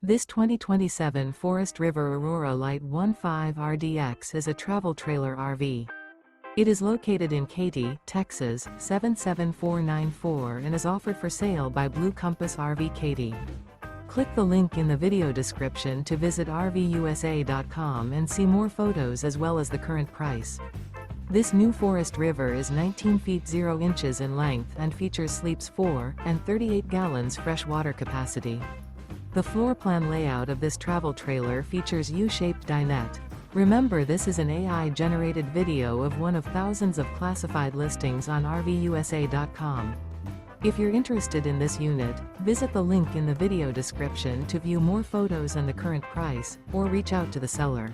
This 2027 Forest River Aurora Light 15 RDX is a travel trailer RV. It is located in Katy, Texas, 77494 and is offered for sale by Blue Compass RV Katy. Click the link in the video description to visit RVUSA.com and see more photos as well as the current price. This new Forest River is 19 feet 0 inches in length and features sleeps 4 and 38 gallons fresh water capacity. The floor plan layout of this travel trailer features U-Shaped Dinette. Remember, this is an AI-generated video of one of thousands of classified listings on RVUSA.com. If you're interested in this unit, visit the link in the video description to view more photos and the current price, or reach out to the seller.